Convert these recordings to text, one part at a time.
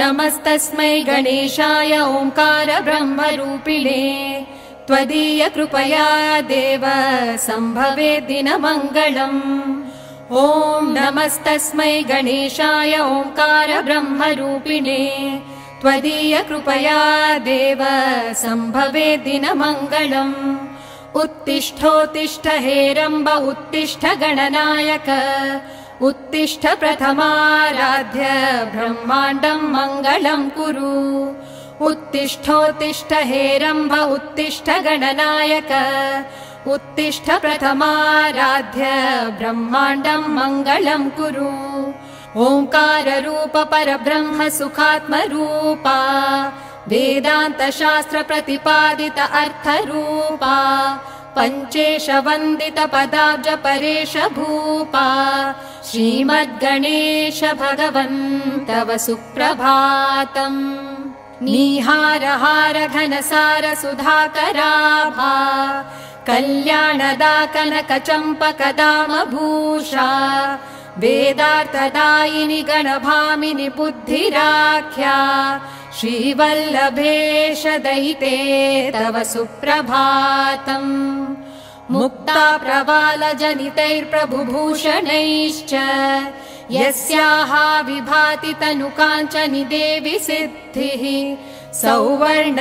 नमस्तस्मै गणेशाय ओंकार ब्रह्मरूपिणे त्वदीय कृपया देव संभवे दिनमङ्गलम्। ॐ नमस्तस्मै गणेशाय ओंकार ब्रह्मरूपिणे त्वदीय कृपया देव संभवे दिनमङ्गलम्। उत्तिष्ठोत्तिष्ठ हेरम्ब उत्तिष्ठ गणनायक उत्तिष्ठ प्रथमाराध्य ब्रह्माण्डं मङ्गलं कुरु। उत्तिष्ठोत्तिष्ठ हेरम्ब उत्तिष्ठ गणनायक उत्तिष्ठ प्रथमाराध्य ब्रह्माण्डं मङ्गलं कुरु। ओंकार रूप परब्रह्म सुखात्मरूपा वेदान्त शास्त्र प्रतिपादित अर्थरूपा पंचेश वन्दित पदाब्ज परेश भूपा श्रीमद्गणेश भगवन् तव सुप्रभातम्। नीहारहार घनसार सुधाकराभा कल्याणदा कनक चम्पकदाम भूषा वेदार्थदायिनि गणभामिनि बुद्धिराख्या श्रीवल्लभेश दयिते तव सुप्रभातम्। मुक्ता प्रवाल जनितैर्प्रभुभूषणैश्च यस्याः विभाति तनु काञ्चनि देवि सिद्धिः सौवर्ण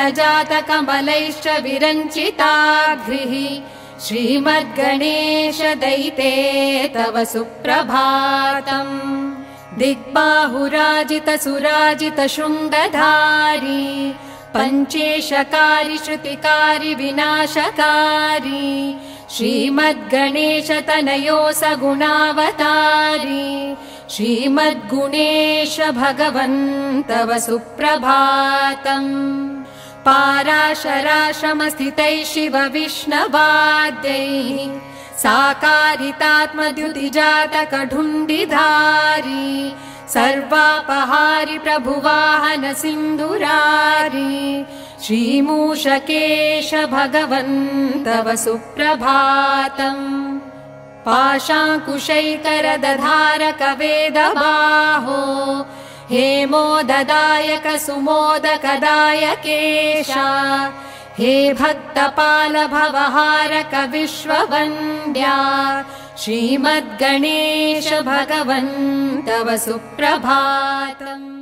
कमलैश्च विरञ्चिताग्भिः श्रीमद्गणेश दयिते तव सुप्रभातम्। दिग्बाहुराजित सुराजित शृङ्गधारी पञ्चेशकारी श्रुतिकारी विनाशकारी श्रीमद्गणेश तनयोऽस गुणावतारी श्रीमद्गुणेश भगवन् तव सुप्रभातम्। पाराशराश्रमस्थितैः शिव विष्णवाद्यैः साकारितात्मद्युतिजातकढुण्डिधारी सर्वापहारि प्रभुवाहन सिन्धुरारी श्रीमूषकेश भगवन् तव सुप्रभातम्। पाशाङ्कुशैकरदधारक वेदबाहो हेमोददायक सुमोदकदायकेशा हे भक्तपाल भवहारक विश्ववन्द्या श्रीमद्गणेश भगवन् तव सुप्रभातम्।